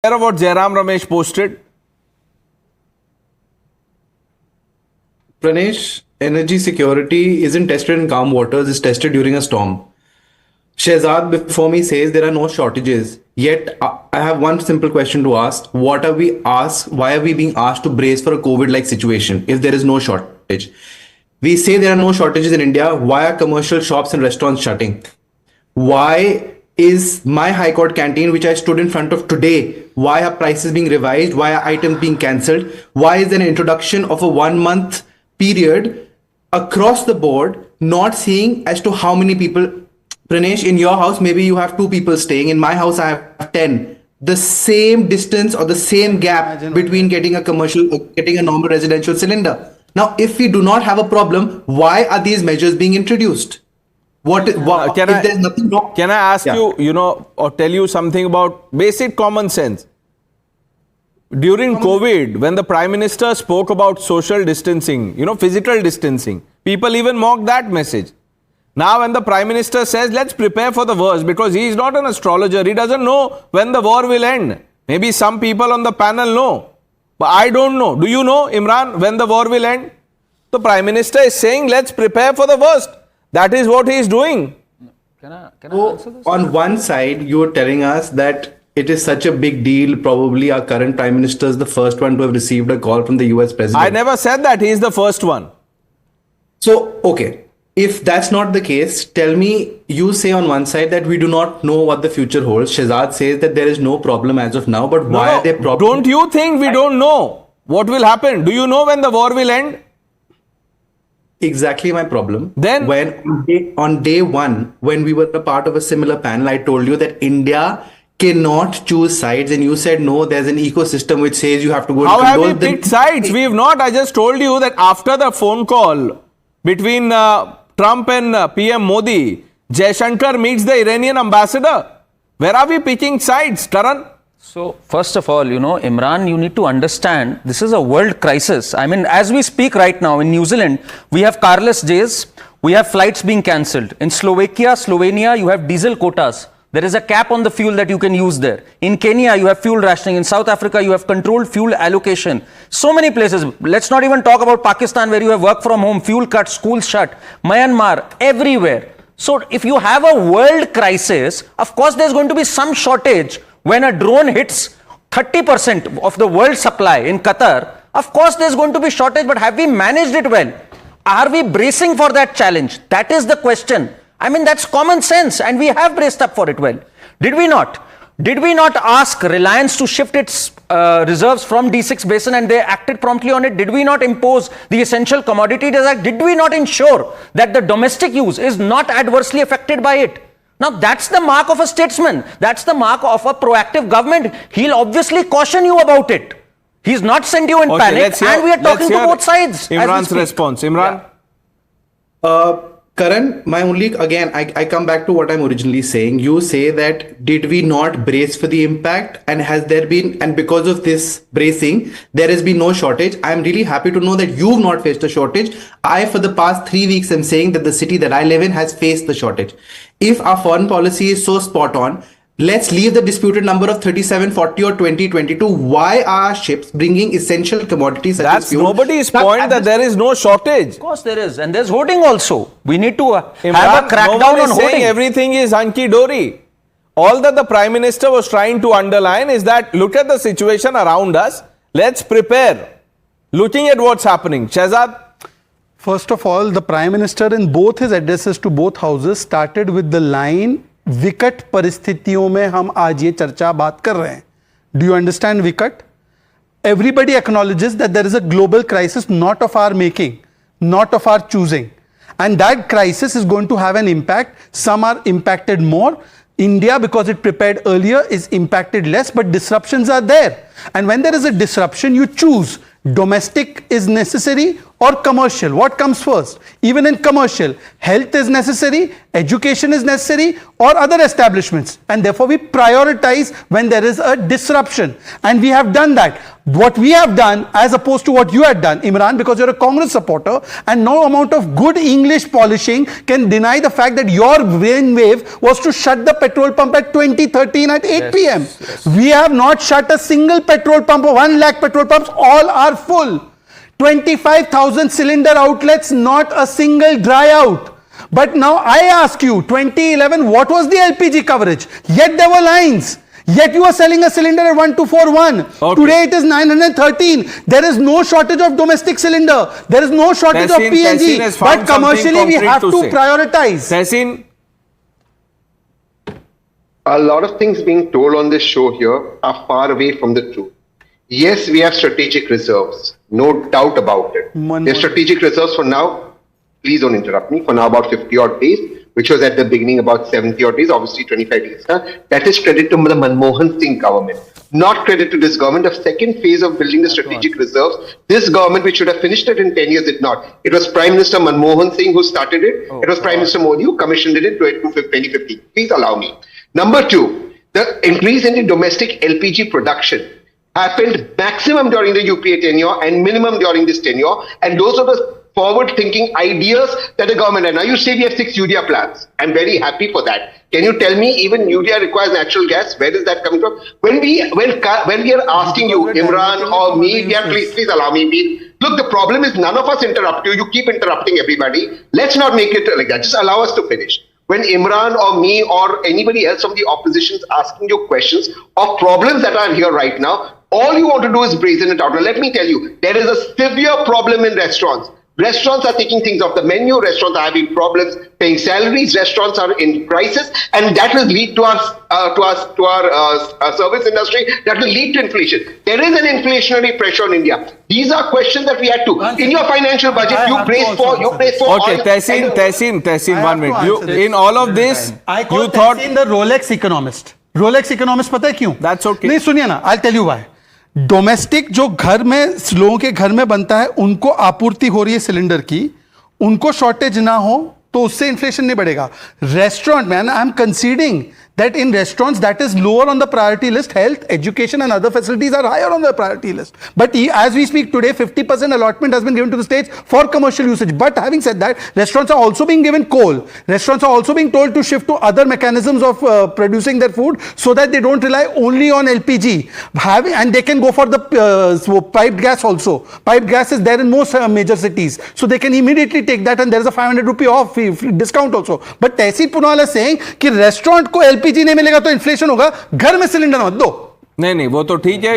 aware of what Jairam Ramesh posted? Pranesh, energy security isn't tested in calm waters, it's tested during a storm. Shehzad before me says there are no shortages. Yet I have one simple question to ask. What are we asked? Why are we being asked to brace for a COVID-like situation if there is no shortage? We say there are no shortages in India. Why are commercial shops and restaurants shutting? Why is my High Court canteen, which I stood in front of today, why are prices being revised? Why are items being cancelled? Why is there an introduction of a 1 month period across the board, not seeing as to how many people? Pranesh, in your house, maybe you have 2 people staying. In my house, I have 10. The same distance or the same gap between getting a normal residential cylinder. Now, if we do not have a problem, why are these measures being introduced? There's nothing wrong? Can I ask you, or tell you something about basic common sense? During COVID, when the Prime Minister spoke about social distancing, physical distancing, people even mocked that message. Now, when the Prime Minister says, let's prepare for the worst, because he is not an astrologer, he doesn't know when the war will end. Maybe some people on the panel know, but I don't know. Do you know, Imran, when the war will end? The Prime Minister is saying, let's prepare for the worst. That is what he is doing. Can I answer this? On one side, you are telling us that it is such a big deal. Probably our current Prime Minister is the first one to have received a call from the US President. I never said that he is the first one. So, okay. If that's not the case, tell me, you say on one side that we do not know what the future holds. Shehzad says that there is no problem as of now, but why are there problems? Don't you think we don't know what will happen? Do you know when the war will end? Exactly my problem. Then when on day one, when we were a part of a similar panel, I told you that India cannot choose sides, and you said no, there's an ecosystem which says you have to go. How have we picked sides? We have not. I just told you that after the phone call between Trump and PM Modi, Jaishankar meets the Iranian ambassador. Where are we picking sides, Karan? So, first of all, Imran, you need to understand this is a world crisis. I mean, as we speak right now in New Zealand, we have carless days, we have flights being cancelled. In Slovakia, Slovenia, you have diesel quotas. There is a cap on the fuel that you can use there. In Kenya, you have fuel rationing. In South Africa, you have controlled fuel allocation. So many places. Let's not even talk about Pakistan, where you have work from home, fuel cuts, schools shut. Myanmar, everywhere. So if you have a world crisis, of course, there's going to be some shortage. When a drone hits 30% of the world supply in Qatar, of course, there's going to be shortage. But have we managed it well? Are we bracing for that challenge? That is the question. I mean, that's common sense, and we have braced up for it well. Did we not? Did we not ask Reliance to shift its reserves from D6 basin, and they acted promptly on it? Did we not impose the Essential Commodity Act? Did we not ensure that the domestic use is not adversely affected by it? Now, that's the mark of a statesman. That's the mark of a proactive government. He'll obviously caution you about it. He's not sent you in panic, and we are talking to both sides. Imran's response. Imran? Karan, I come back to what I'm originally saying. You say that did we not brace for the impact, and has there been, and because of this bracing, there has been no shortage. I'm really happy to know that you've not faced a shortage. I, for the past 3 weeks, am saying that the city that I live in has faced the shortage. If our foreign policy is so spot on, let's leave the disputed number of 3740 or 2022. Why are ships bringing essential commodities such as fuel? That's nobody's point that there is no shortage. Of course there is, and there's hoarding also. We need to have a crackdown on hoarding. Everything is hunky-dory. All that the Prime Minister was trying to underline is that look at the situation around us. Let's prepare. Looking at what's happening. Shehzad? First of all, the Prime Minister in both his addresses to both houses started with the line, विकट परिस्थितियों में हम आज ये चर्चा बात कर रहे हैं. Do you understand विकट? Everybody acknowledges that there is a global crisis not of our making, not of our choosing. And that crisis is going to have an impact. Some are impacted more. India, because it prepared earlier, is impacted less, but disruptions are there. And when there is a disruption, you choose. Domestic is necessary or commercial, what comes first? Even in commercial, health is necessary, education is necessary, or other establishments, and therefore we prioritize when there is a disruption, and we have done that. What we have done, as opposed to what you had done, Imran, because you're a Congress supporter, and no amount of good English polishing can deny the fact that your brainwave was to shut the petrol pump at 2013 at 8 p.m. We have not shut a single petrol pump, 1 lakh petrol pumps, all are full. 25,000 cylinder outlets, not a single dry out. But now I ask you, 2011, what was the LPG coverage? Yet there were lines. Yet you are selling a cylinder at 1241. Okay. Today it is 913. There is no shortage of domestic cylinder. There is no shortage of PNG. Tehseen has found But commercially we something have to concrete to say. prioritize. Tehseen, A lot of things being told on this show here are far away from the truth. Yes, we have strategic reserves, no doubt about it. Manmohan. There's strategic reserves for now, please don't interrupt me, for now about 50 odd days, which was at the beginning about 70 odd days, obviously 25 days. That is credit to the Manmohan Singh government, not credit to this government. The second phase of building the strategic reserves, this government, which should have finished it in 10 years, did not. It was Prime Minister Manmohan Singh who started it. It was Prime Minister Modi who commissioned it in 2015. Please allow me. Number two, the increase in the domestic LPG production happened maximum during the UPA tenure and minimum during this tenure. And those are the forward-thinking ideas that the government had. Now you say we have 6 UDA plants. I'm very happy for that. Can you tell me even UDA requires natural gas? Where is that coming from? When we are asking you, Imran or me, please allow me, please. Look, the problem is none of us interrupt you. You keep interrupting everybody. Let's not make it like that. Just allow us to finish. When Imran or me or anybody else from the opposition is asking you questions of problems that are here right now, all you want to do is brazen it out. Now, let me tell you, there is a severe problem in restaurants. Restaurants are taking things off the menu. Restaurants are having problems paying salaries. Restaurants are in crisis, and that will lead to our service industry. That will lead to inflation. There is an inflationary pressure on India. These are questions that we had to. In your financial budget, you praise for. okay, Tehseen, 1 minute. You, in all of this, I call you thought Tehseen the Rolex economist. Rolex economist, पता है क्यों? That's okay. नहीं सुनिए ना, I'll tell you why. Domestic जो घर में लोगों के घर में बनता है, उनको आपूर्ति हो रही है सिलेंडर की, उनको शॉर्टेज ना हो तो उससे इन्फ्लेशन नहीं बढ़ेगा. रेस्टोरेंट में I am conceding that in restaurants that is lower on the priority list. Health, education and other facilities are higher on the priority list. But as we speak today, 50% allotment has been given to the states for commercial usage. But having said that, restaurants are also being given coal. Restaurants are also being told to shift to other mechanisms of producing their food so that they don't rely only on LPG. And they can go for the piped gas also. Piped gas is there in most major cities. So they can immediately take that, and there is a 500 rupee off discount also. But Tehseen Punwal is saying कि restaurant को LPG नहीं मिलेगा तो inflation होगा, घर में cylinder मत दो. नहीं वो तो ठीक है.